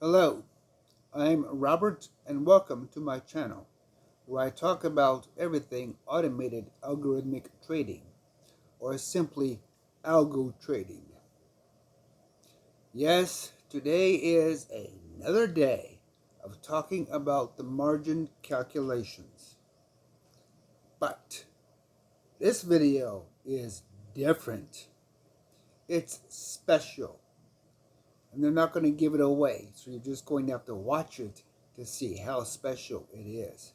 Hello, I'm Robert and welcome to my channel where I talk about everything automated algorithmic trading or simply algo trading. Yes, today is another day of talking about the margin calculations. But this video is different. It's special. And they're not going to give it away, so you're just going to have to watch it to see how special it is.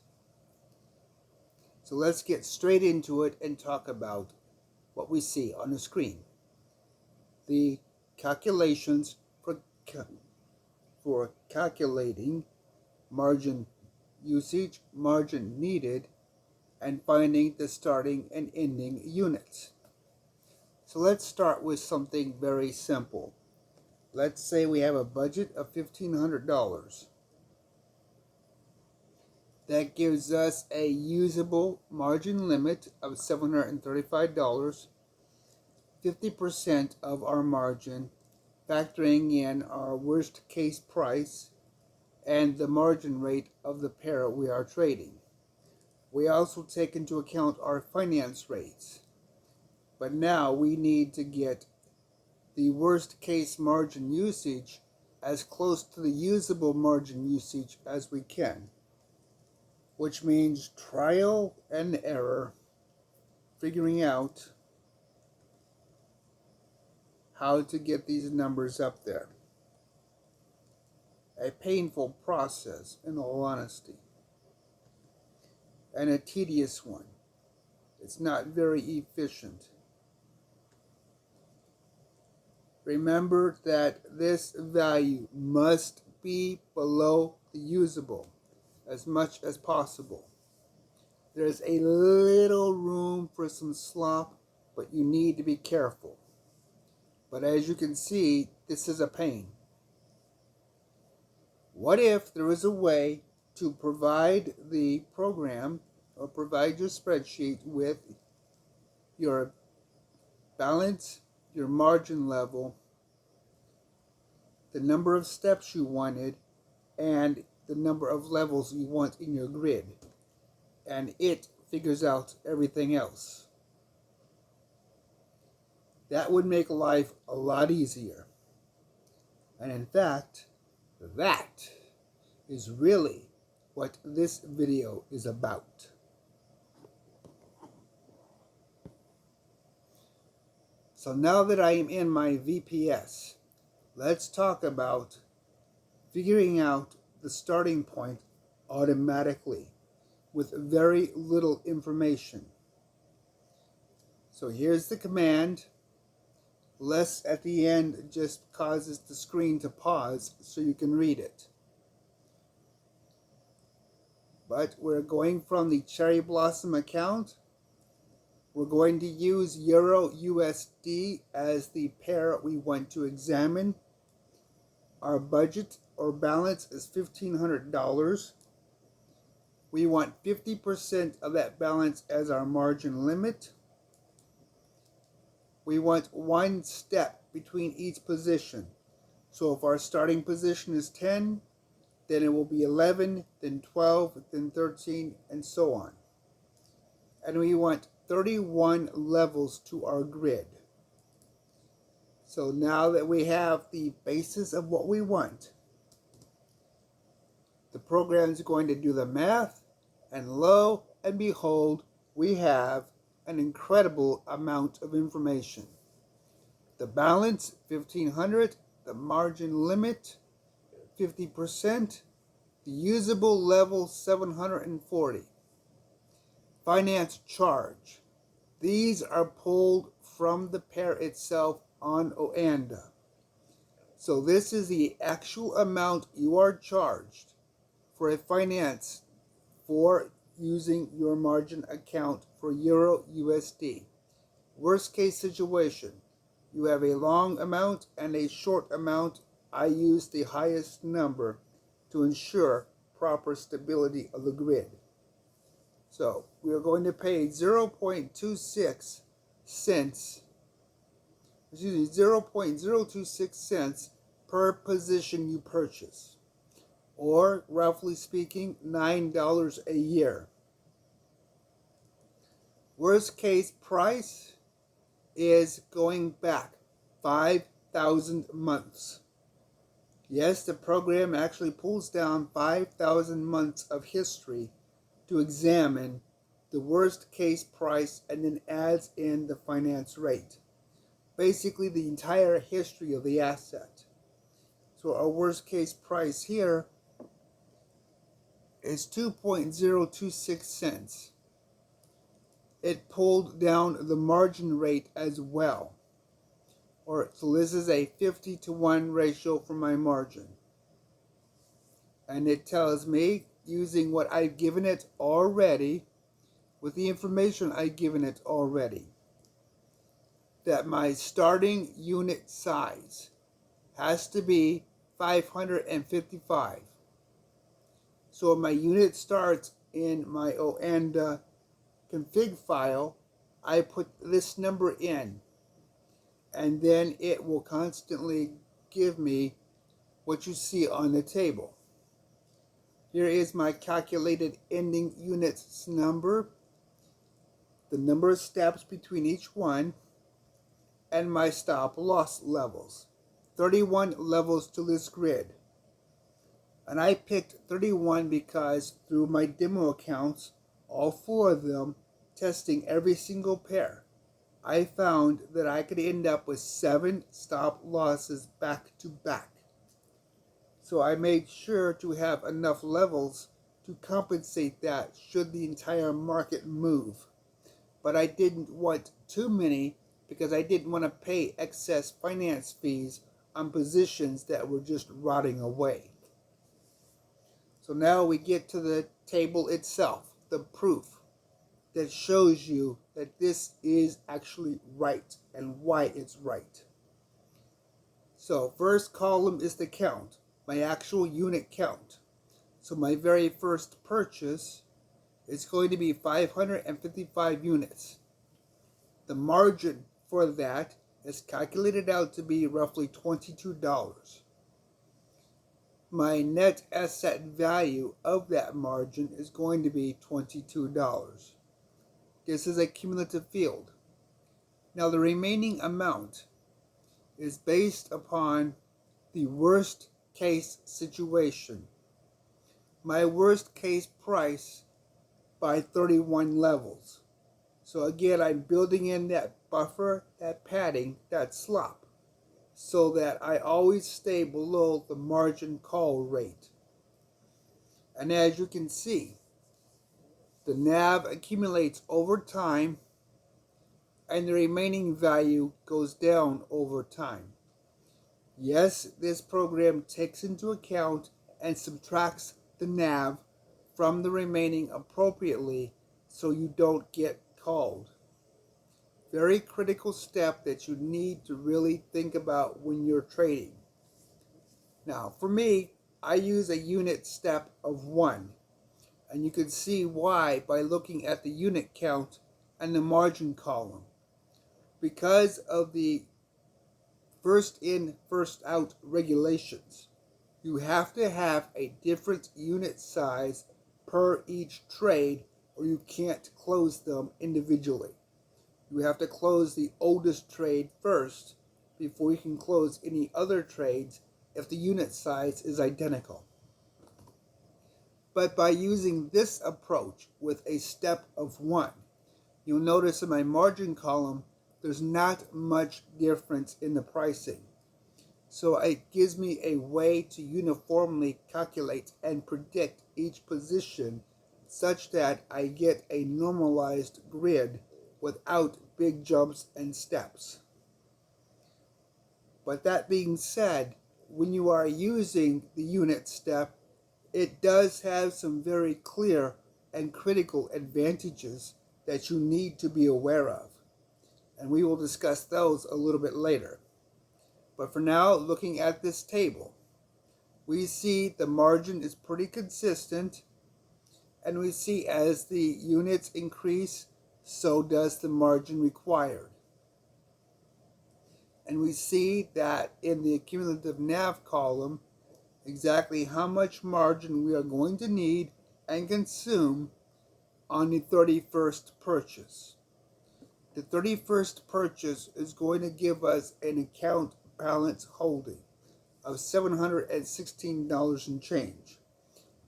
So let's get straight into it and talk about what we see on the screen. The calculations for calculating margin usage, margin needed, and finding the starting and ending units. So let's start with something very simple. Let's say we have a budget of $1,500. That gives us a usable margin limit of $735, 50% of our margin, factoring in our worst case price and the margin rate of the pair we are trading. We also take into account our finance rates. But now we need to get the worst case margin usage as close to the usable margin usage as we can, which means trial and error, figuring out how to get these numbers up there. A painful process, in all honesty, and a tedious one. It's not very efficient. Remember that this value must be below the usable as much as possible. There's a little room for some slop, but you need to be careful. But as you can see, this is a pain. What if there is a way to provide the program or provide your spreadsheet with your balance, your margin level, the number of steps you wanted, and the number of levels you want in your grid, and it figures out everything else? That would make life a lot easier. And in fact, that is really what this video is about. So now that I am in my VPS, let's talk about figuring out the starting point automatically with very little information. So here's the command. Less at the end just causes the screen to pause so you can read it. But we're going from the Cherry Blossom account. We're going to use Euro USD as the pair we want to examine. Our budget or balance is $1,500. We want 50% of that balance as our margin limit. We want one step between each position. So if our starting position is 10, then it will be 11, then 12, then 13, and so on. And we want 31 levels to our grid. So now that we have the basis of what we want, the program is going to do the math, and lo and behold, we have an incredible amount of information. The balance, 1,500, the margin limit, 50%, the usable level, 740. Finance charge. These are pulled from the pair itself on Oanda. So this is the actual amount you are charged for a finance for using your margin account for Euro USD. Worst case situation, you have a long amount and a short amount. I use the highest number to ensure proper stability of the grid. So we are going to pay 0.26 cents, 0.026 cents per position you purchase. or roughly speaking, $9 a year. Worst case price is going back 5,000 months. Yes, the program actually pulls down 5,000 months of history to examine the worst case price and then adds in the finance rate. Basically, the entire history of the asset. So our worst case price here is 2.026 cents. It pulled down the margin rate as well. So this is a 50-to-1 ratio for my margin. And it tells me, using what I've given it already, with the information I've given it already, that my starting unit size has to be 555. So my unit starts in my Oanda config file, I put this number in, and then it will constantly give me what you see on the table. Here is my calculated ending units number, the number of steps between each one, and my stop loss levels. 31 levels to this grid. And I picked 31 because through my demo accounts, all 4 of them, testing every single pair, I found that I could end up with 7 stop losses back to back. So I made sure to have enough levels to compensate that should the entire market move. But I didn't want too many because I didn't want to pay excess finance fees on positions that were just rotting away. So now we get to the table itself, the proof that shows you that this is actually right and why it's right. So first column is the count, my actual unit count. So my very first purchase is going to be 555 units. The margin for that is calculated out to be roughly $22. My net asset value of that margin is going to be $22. This is a cumulative field. Now the remaining amount is based upon the worst case situation. My worst case price by 31 levels. So again, I'm building in that buffer, that padding, that slop, so that I always stay below the margin call rate. And as you can see, the NAV accumulates over time and the remaining value goes down over time. Yes, this program takes into account and subtracts the NAV from the remaining appropriately so you don't get called. Very critical step that you need to really think about when you're trading. Now, for me, I use a unit step of 1. And you can see why by looking at the unit count and the margin column. Because of the first in, first out regulations, you have to have a different unit size per each trade or you can't close them individually. You have to close the oldest trade first before you can close any other trades if the unit size is identical. But by using this approach with a step of 1, you'll notice in my margin column, there's not much difference in the pricing. So it gives me a way to uniformly calculate and predict each position such that I get a normalized grid without big jumps and steps. But that being said, when you are using the unit step, it does have some very clear and critical advantages that you need to be aware of. And we will discuss those a little bit later. But for now, looking at this table, we see the margin is pretty consistent. And we see as the units increase, so does the margin required. And we see that in the cumulative NAV column, exactly how much margin we are going to need and consume on the 31st purchase. The 31st purchase is going to give us an account balance holding of $716 and change.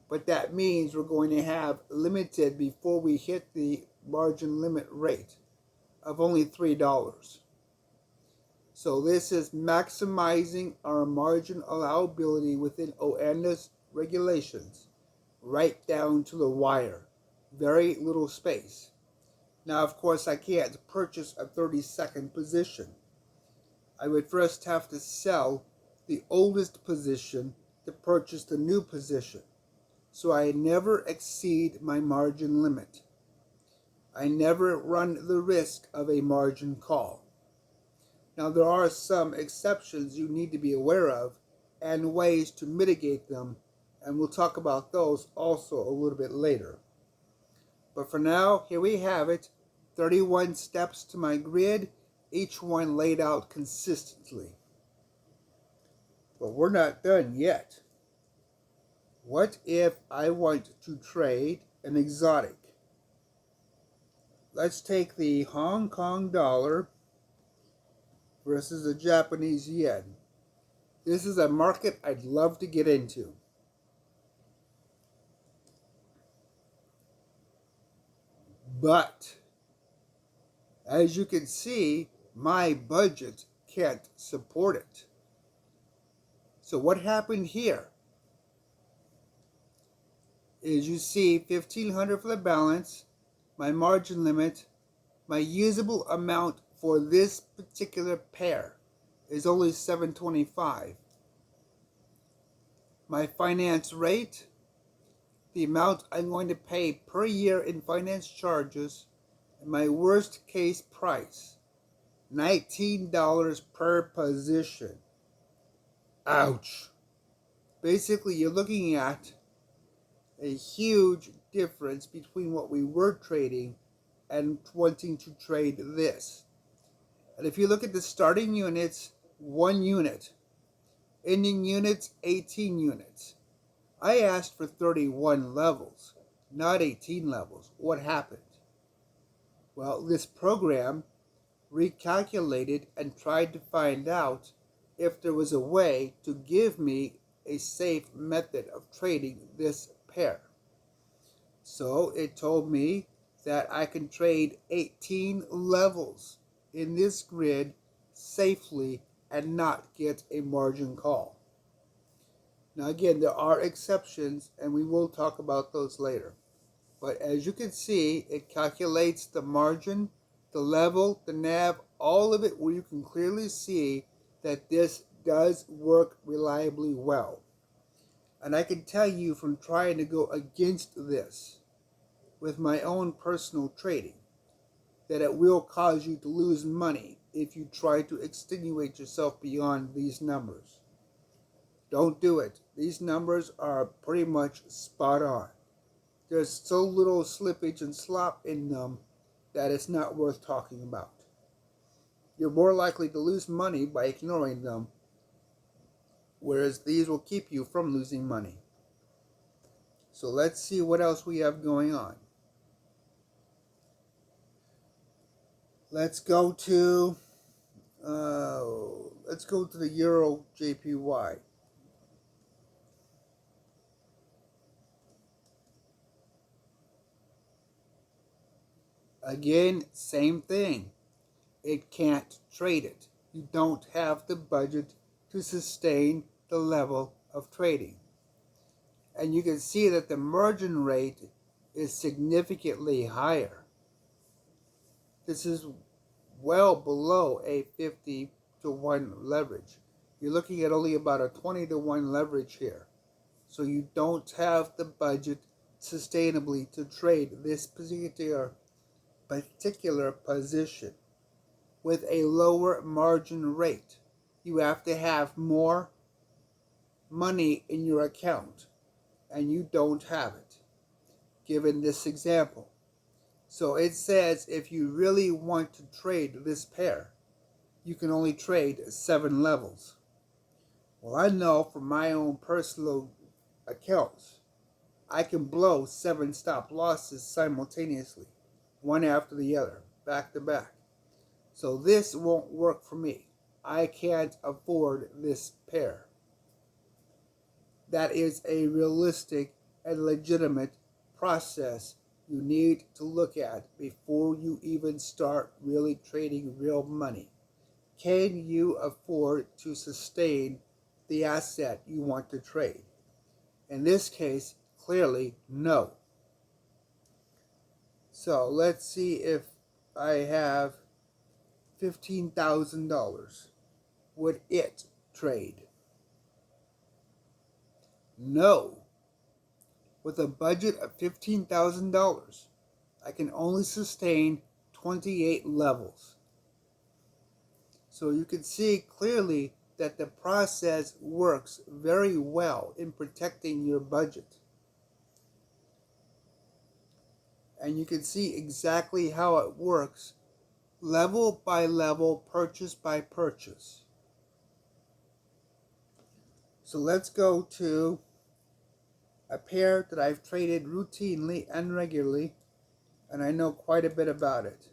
But that means we're going to have limited before we hit the margin limit rate of only $3. So this is maximizing our margin allowability within OANDA's regulations, right down to the wire. Very little space. Now, of course, I can't purchase a 32nd position. I would first have to sell the oldest position to purchase the new position. So I never exceed my margin limit. I never run the risk of a margin call. Now, there are some exceptions you need to be aware of and ways to mitigate them, and we'll talk about those also a little bit later. But for now, here we have it, 31 steps to my grid, each one laid out consistently. But we're not done yet. What if I want to trade an exotic? Let's take the Hong Kong dollar versus the Japanese yen. This is a market I'd love to get into. But, as you can see, my budget can't support it. So what happened here is you see 1,500 for the balance, my margin limit, my usable amount for this particular pair is only $7.25. My finance rate, the amount I'm going to pay per year in finance charges, and my worst case price, $19 per position. Ouch. Basically, you're looking at a huge difference between what we were trading and wanting to trade this. And if you look at the starting units, 1 unit. Ending units, 18 units. I asked for 31 levels, not 18 levels. What happened? Well, this program recalculated and tried to find out if there was a way to give me a safe method of trading this pair. So it told me that I can trade 18 levels in this grid safely and not get a margin call. Now again, there are exceptions and we will talk about those later. But as you can see, it calculates the margin, the level, the nav, all of it, where you can clearly see that this does work reliably well. And I can tell you from trying to go against this with my own personal trading, that it will cause you to lose money if you try to extenuate yourself beyond these numbers. Don't do it. These numbers are pretty much spot on. There's so little slippage and slop in them that it's not worth talking about. You're more likely to lose money by ignoring them, whereas these will keep you from losing money. So let's see what else we have going on. Let's go to the Euro JPY. Again, same thing. It can't trade it. You don't have the budget to sustain the level of trading. And you can see that the margin rate is significantly higher. This is well below a 50 to 1 leverage. You're looking at only about a 20 to 1 leverage here. So you don't have the budget sustainably to trade this particular position with a lower margin rate. You have to have more money in your account, and you don't have it, given this example. So it says if you really want to trade this pair, you can only trade 7 levels. Well, I know from my own personal accounts, I can blow 7 stop losses simultaneously, one after the other, back to back. So this won't work for me. I can't afford this pair. That is a realistic and legitimate process you need to look at before you even start really trading real money. Can you afford to sustain the asset you want to trade? In this case, clearly no. So let's see if I have $15,000. Would it trade? No. With a budget of $15,000, I can only sustain 28 levels. So you can see clearly that the process works very well in protecting your budget. And you can see exactly how it works, level by level, purchase by purchase. So let's go to a pair that I've traded routinely and regularly, and I know quite a bit about it.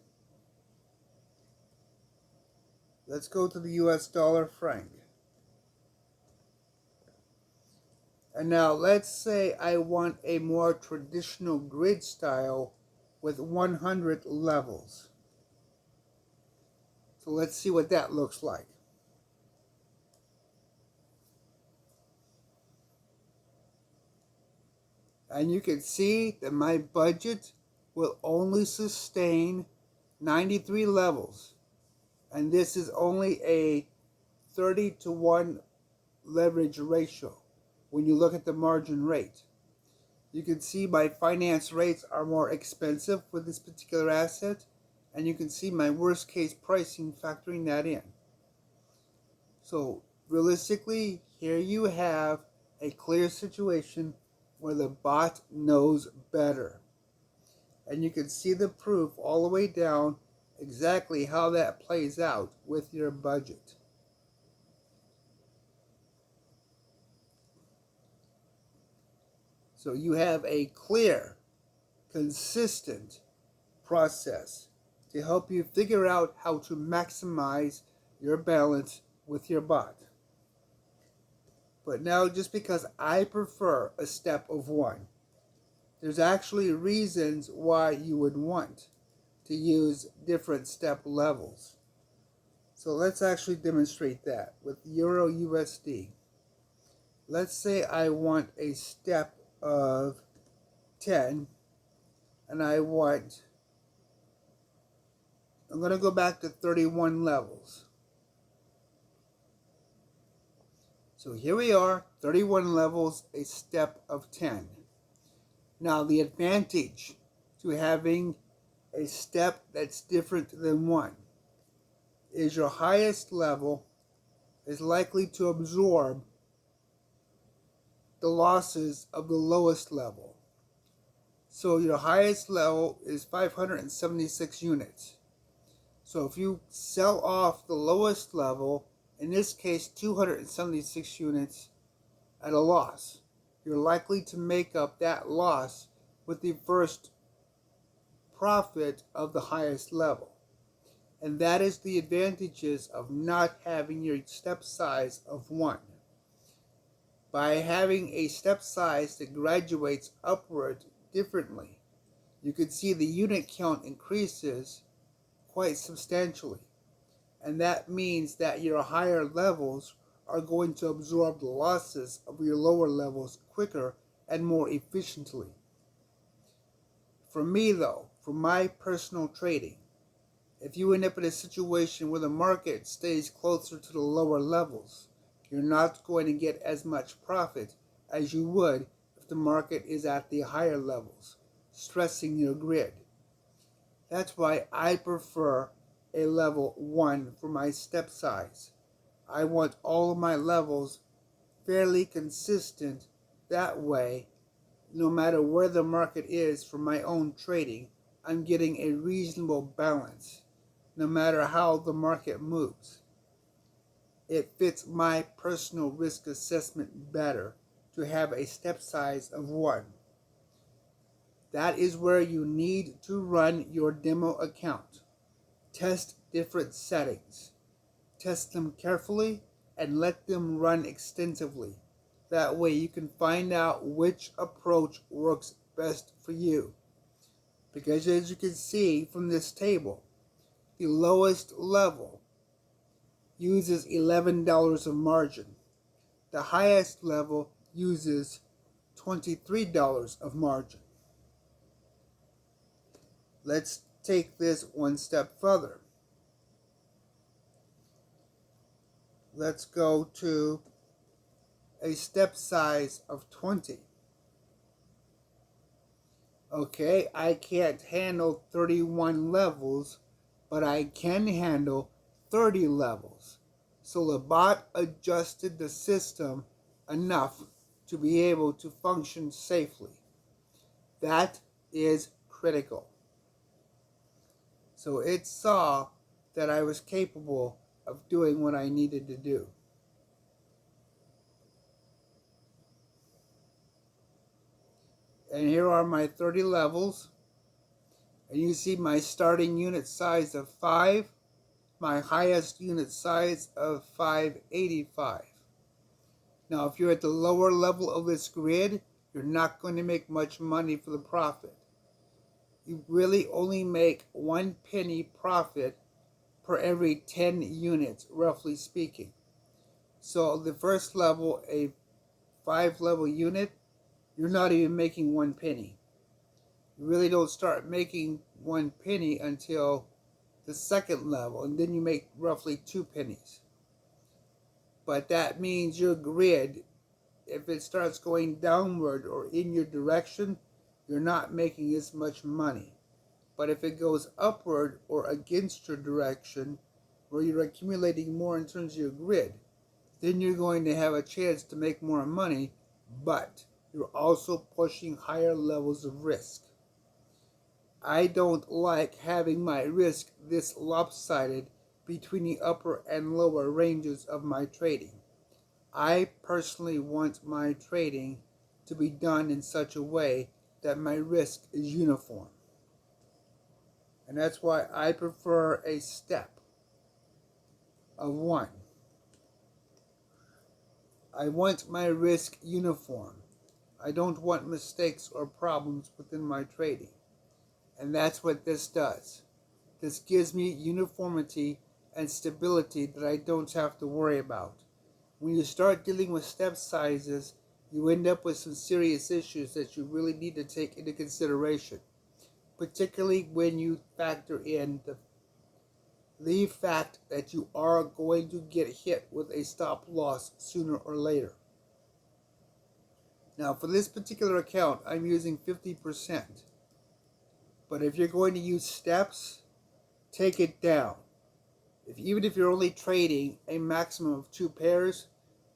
Let's go to the US dollar franc. And now let's say I want a more traditional grid style with 100 levels. So let's see what that looks like. And you can see that my budget will only sustain 93 levels. And this is only a 30-to-1 leverage ratio when you look at the margin rate. You can see my finance rates are more expensive for this particular asset, and you can see my worst case pricing factoring that in. So realistically, here you have a clear situation where the bot knows better. And you can see the proof all the way down exactly how that plays out with your budget. So you have a clear, consistent process to help you figure out how to maximize your balance with your bot. But now, just because I prefer a step of one, there's actually reasons why you would want to use different step levels. So let's actually demonstrate that with Euro USD. Let's say I want a step of 10, and I'm going to go back to 31 levels. So here we are, 31 levels, a step of 10. Now the advantage to having a step that's different than one is your highest level is likely to absorb the losses of the lowest level. So your highest level is 576 units. So if you sell off the lowest level, in this case 276 units at a loss, you're likely to make up that loss with the first profit of the highest level. And that is the advantages of not having your step size of 1. By having a step size that graduates upward differently, you can see the unit count increases quite substantially. And that means that your higher levels are going to absorb the losses of your lower levels quicker and more efficiently. For me though, for my personal trading, if you end up in a situation where the market stays closer to the lower levels, you're not going to get as much profit as you would if the market is at the higher levels, stressing your grid. That's why I prefer a level 1 for my step size. I want all of my levels fairly consistent. That way, no matter where the market is for my own trading, I'm getting a reasonable balance, no matter how the market moves. it fits my personal risk assessment better to have a step size of 1. That is where you need to run your demo account. Test different settings. Test them carefully and let them run extensively. That way you can find out which approach works best for you. Because as you can see from this table, the lowest level uses $11 of margin. The highest level uses $23 of margin. Let's take this one step further. Let's go to a step size of 20. Okay, I can't handle 31 levels, but I can handle 30 levels. So the bot adjusted the system enough to be able to function safely. That is critical. So it saw that I was capable of doing what I needed to do. And here are my 30 levels. And you see my starting unit size of 5, my highest unit size of 585. Now, if you're at the lower level of this grid, you're not going to make much money for the profit. You really only make 1 penny profit per every 10 units, roughly speaking. So the first level, a 5-level unit, you're not even making 1 penny. You really don't start making 1 penny until the second level, and then you make roughly 2 pennies. But that means your grid, if it starts going downward or in your direction, you're not making as much money. But if it goes upward or against your direction, where you're accumulating more in terms of your grid, then you're going to have a chance to make more money, but you're also pushing higher levels of risk. I don't like having my risk this lopsided between the upper and lower ranges of my trading. I personally want my trading to be done in such a way that my risk is uniform. And that's why I prefer a step of 1. I want my risk uniform. I don't want mistakes or problems within my trading. And that's what this does. This gives me uniformity and stability that I don't have to worry about. When you start dealing with step sizes, you end up with some serious issues that you really need to take into consideration, particularly when you factor in the fact that you are going to get hit with a stop loss sooner or later. Now, for this particular account, I'm using 50%. But if you're going to use steps, take it down. Even if you're only trading a maximum of 2 pairs,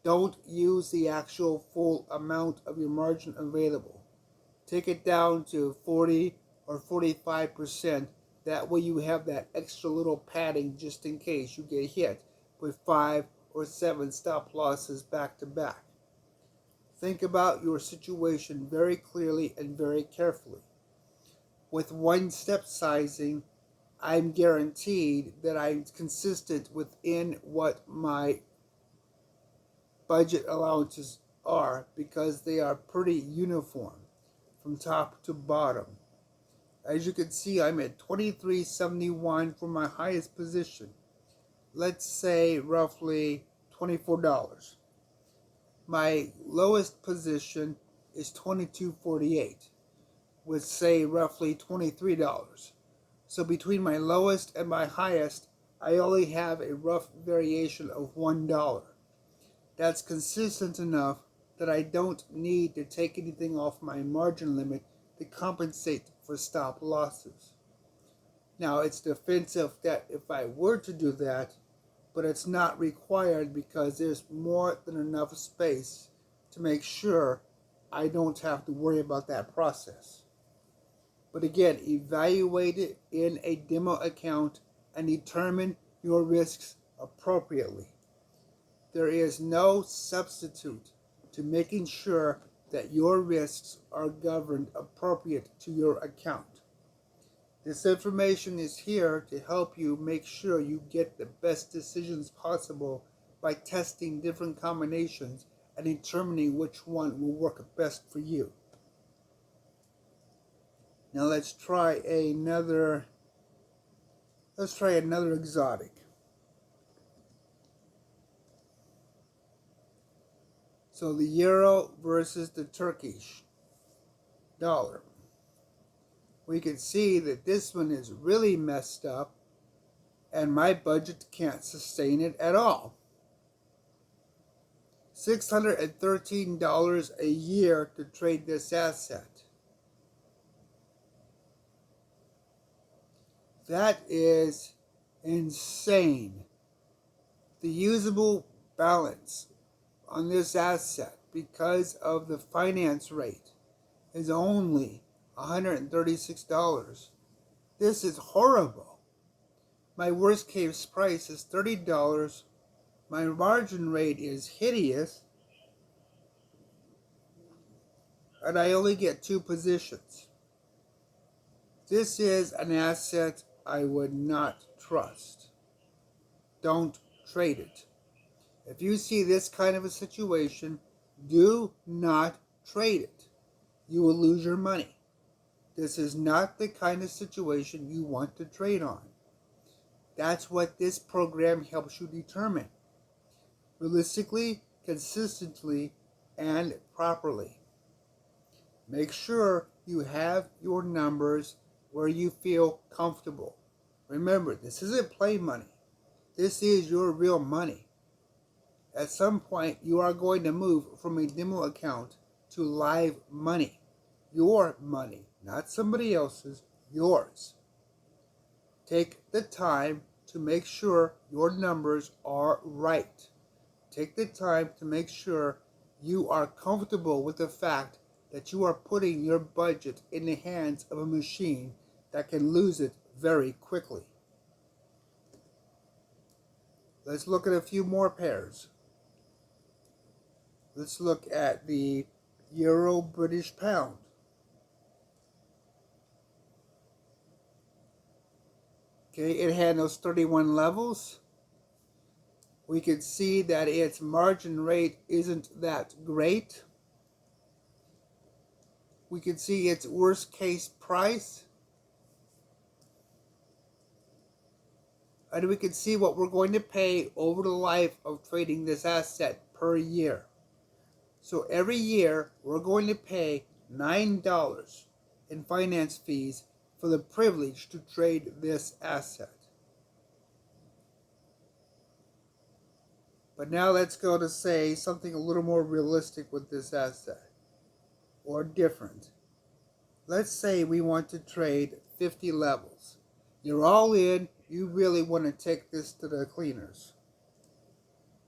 don't use the actual full amount of your margin available. Take it down to 40 or 45%. That way you have that extra little padding just in case you get hit with 5 or 7 stop losses back to back. Think about your situation very clearly and very carefully. With 1 step sizing, I'm guaranteed that I'm consistent within what my budget allowances are because they are pretty uniform from top to bottom. As you can see, I'm at $23.71 for my highest position. Let's say roughly $24. My lowest position is $22.48, with say roughly $23. So between my lowest and my highest, I only have a rough variation of $1. That's consistent enough that I don't need to take anything off my margin limit to compensate for stop losses. Now, it's defensive that if I were to do that, but it's not required because there's more than enough space to make sure I don't have to worry about that process. But again, evaluate it in a demo account and determine your risks appropriately. There is no substitute to making sure that your risks are governed appropriate to your account. This information is here to help you make sure you get the best decisions possible by testing different combinations and determining which one will work best for you. Now let's try another exotic. So the euro versus the Turkish dollar. We can see that this one is really messed up and my budget can't sustain it at all. $613 a year to trade this asset. That is insane. The usable balance on this asset, because of the finance rate, is only $136. This is horrible. My worst case price is $30. My margin rate is hideous. And I only get 2 positions. This is an asset I would not trust. Don't trade it. If you see this kind of a situation, do not trade it. You will lose your money. This is not the kind of situation you want to trade on. That's what this program helps you determine. Realistically, consistently, and properly. Make sure you have your numbers where you feel comfortable. Remember, this isn't play money. This is your real money. At some point, you are going to move from a demo account to live money. Your money, not somebody else's, yours. Take the time to make sure your numbers are right. Take the time to make sure you are comfortable with the fact that you are putting your budget in the hands of a machine that can lose it very quickly. Let's look at a few more pairs. Let's look at the Euro British Pound. Okay, it handles 31 levels. We can see that its margin rate isn't that great. We can see its worst case price. And we can see what we're going to pay over the life of trading this asset per year. So every year, we're going to pay $9 in finance fees for the privilege to trade this asset. But now let's go to say something a little more realistic with this asset, or different. Let's say we want to trade 50 levels. You're all in, you really want to take this to the cleaners.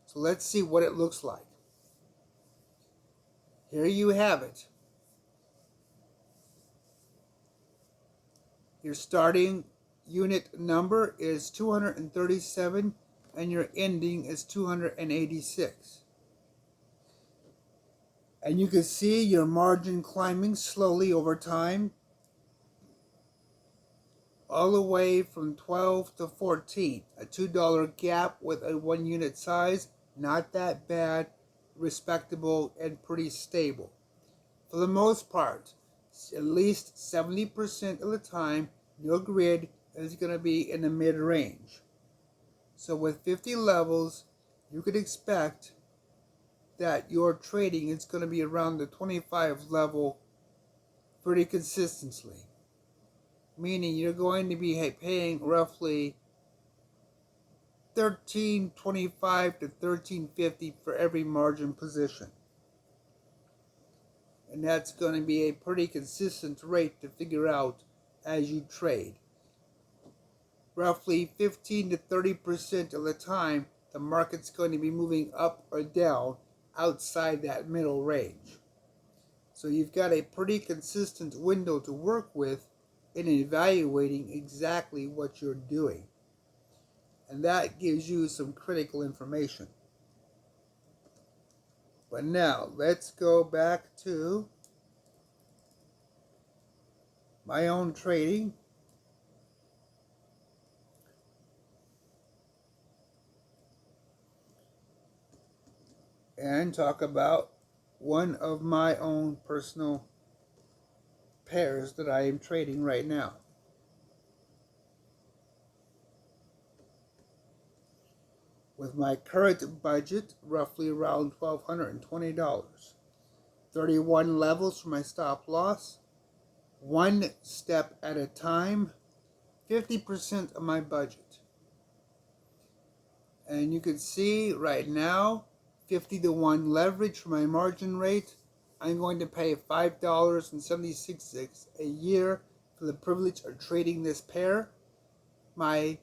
So let's see what it looks like. Here you have it. Your starting unit number is 237 and your ending is 286. And you can see your margin climbing slowly over time, all the way from 12 to 14. A $2 gap with a 1 unit size, not that bad, respectable, and pretty stable. For the most part, at least 70% of the time, your grid is going to be in the mid-range. So with 50 levels, you could expect that your trading is going to be around the 25 level pretty consistently. Meaning you're going to be paying roughly $13.25 to $13.50 for every margin position. And that's going to be a pretty consistent rate to figure out as you trade. Roughly 15 to 30% of the time, the market's going to be moving up or down outside that middle range. So you've got a pretty consistent window to work with in evaluating exactly what you're doing. And that gives you some critical information. But now let's go back to my own trading. And talk about one of my own personal pairs that I am trading right now. With my current budget, roughly around $1,220. 31 levels for my stop loss. One step at a time. 50% of my budget. And you can see right now, 50 to 1 leverage for my margin rate. I'm going to pay $5.76 a year for the privilege of trading this pair. My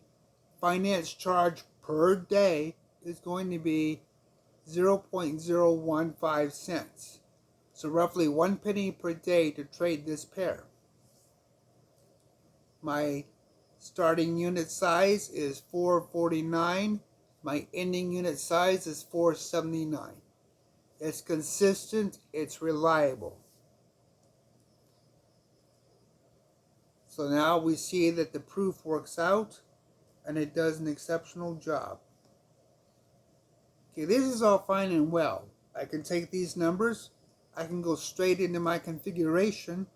finance charge per day is going to be 0.015 cents. So roughly 1 penny per day to trade this pair. My starting unit size is 449. My ending unit size is 479. It's consistent, it's reliable. So now we see that the proof works out and it does an exceptional job. Okay, this is all fine and well. I can take these numbers, I can go straight into my configuration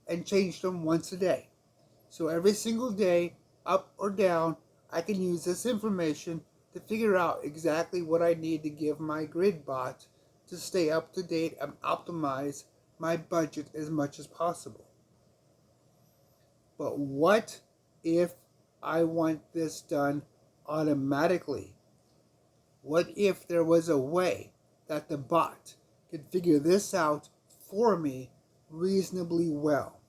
and change them once a day. So every single day, up or down, I can use this information to figure out exactly what I need to give my grid bot to stay up to date and optimize my budget as much as possible. But what if I want this done automatically? What if there was a way that the bot could figure this out for me reasonably well?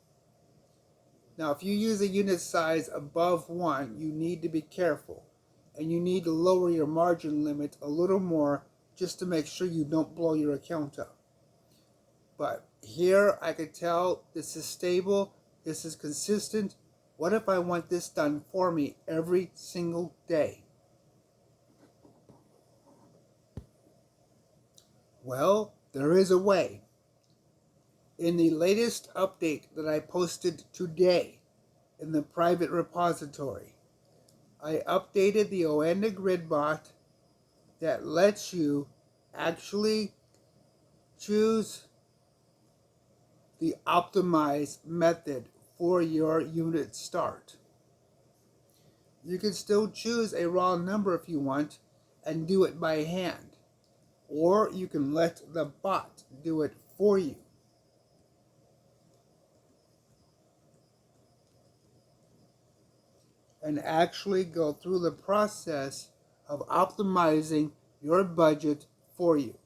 Now, if you use a unit size above 1, you need to be careful. And you need to lower your margin limit a little more just to make sure you don't blow your account up. But here I could tell this is stable, this is consistent. What if I want this done for me every single day? Well, there is a way. In the latest update that I posted today in the private repository, I updated the Oanda Grid Bot that lets you actually choose the optimized method for your unit start. You can still choose a raw number if you want and do it by hand, or you can let the bot do it for you. And actually go through the process of optimizing your budget for you.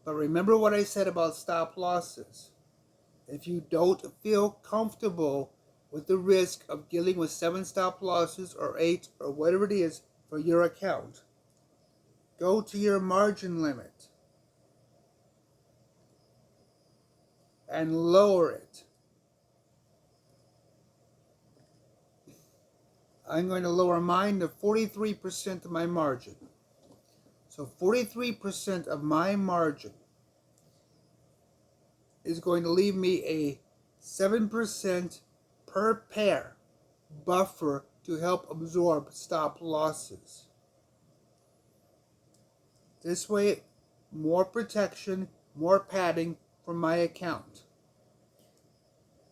But remember what I said about stop losses. If you don't feel comfortable with the risk of dealing with 7 stop losses or 8 or whatever it is for your account, go to your margin limit and lower it. I'm going to lower mine to 43% of my margin. So 43% of my margin is going to leave me a 7% per pair buffer to help absorb stop losses. This way, more protection, more padding for my account.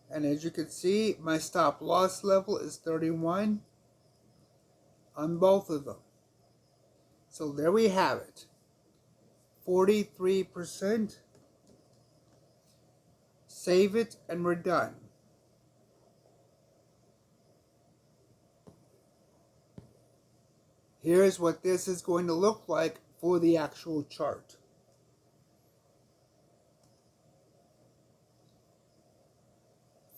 And as you can see, my stop loss level is 31 on both of them. So there we have it. 43%. Save it and we're done. Here's what this is going to look like for the actual chart.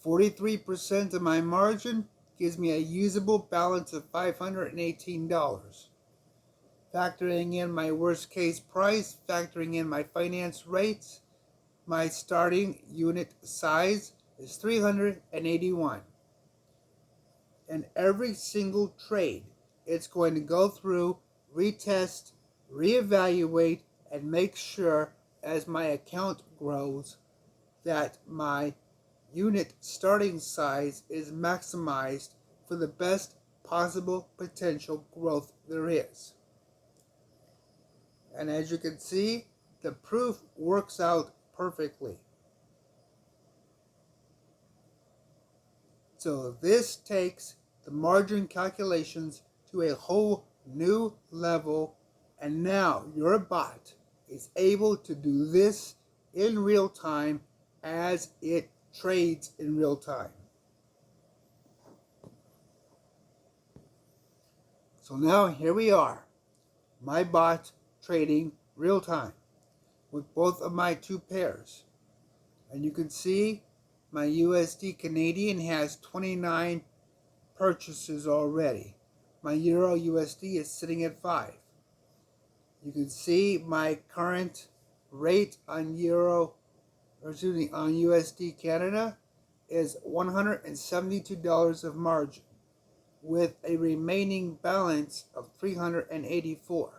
$43% of my margin gives me a usable balance of $518. Factoring in my worst case price, factoring in my finance rates, my starting unit size is 381. And every single trade, it's going to go through, retest, reevaluate, and make sure as my account grows, that my unit starting size is maximized for the best possible potential growth there is. And as you can see, the proof works out perfectly. So this takes the margin calculations to a whole new level, and now your bot is able to do this in real time as it trades in real time. So now here we are, my bot trading real time with both of my two pairs. And you can see my USD Canadian has 29 purchases already. My Euro USD is sitting at 5. You can see my current rate on on USD Canada is $172 of margin, with a remaining balance of $384.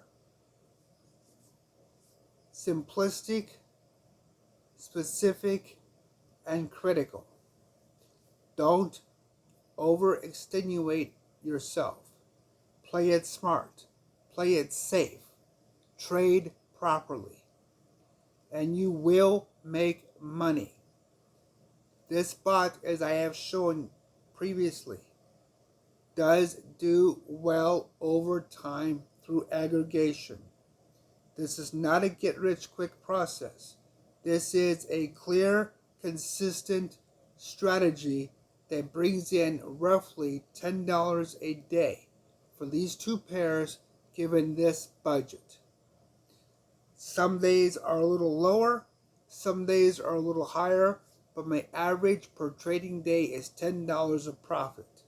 Simplistic, specific, and critical. Don't over-extenuate yourself. Play it smart. Play it safe. Trade properly. And you will make money. This bot, as I have shown previously, does do well over time through aggregation. This is not a get-rich-quick process. This is a clear, consistent strategy that brings in roughly $10 a day for these two pairs given this budget. Some days are a little lower, some days are a little higher, but my average per trading day is $10 of profit.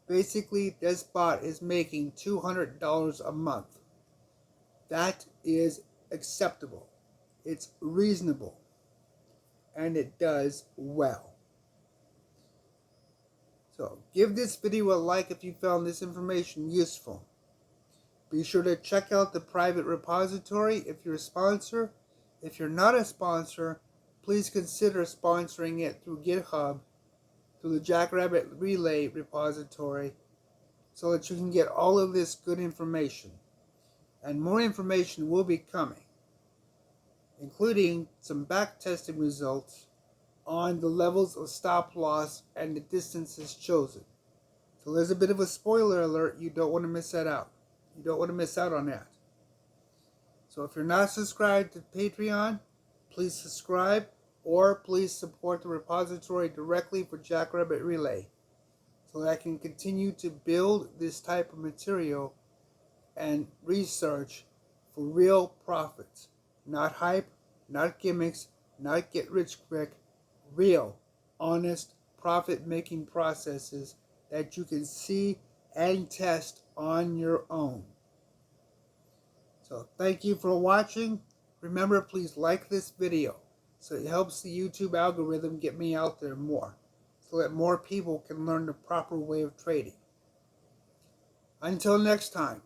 Basically, this bot is making $200 a month. That is acceptable. It's reasonable. And it does well. So, give this video a like if you found this information useful. Be sure to check out the private repository if you're a sponsor. If you're not a sponsor, please consider sponsoring it through GitHub, through the Jackrabbit Relay repository, so that you can get all of this good information. And more information will be coming, including some back-testing results on the levels of stop loss and the distances chosen. So there's a bit of a spoiler alert. You don't want to miss that out. You don't want to miss out on that. So if you're not subscribed to Patreon, please subscribe, or please support the repository directly for Jackrabbit Relay, so that I can continue to build this type of material and research for real profits. Not hype, not gimmicks, not get rich quick, real, honest, profit-making processes that you can see and test on your own. So thank you for watching. Remember, please like this video so it helps the YouTube algorithm get me out there more, so that more people can learn the proper way of trading. Until next time,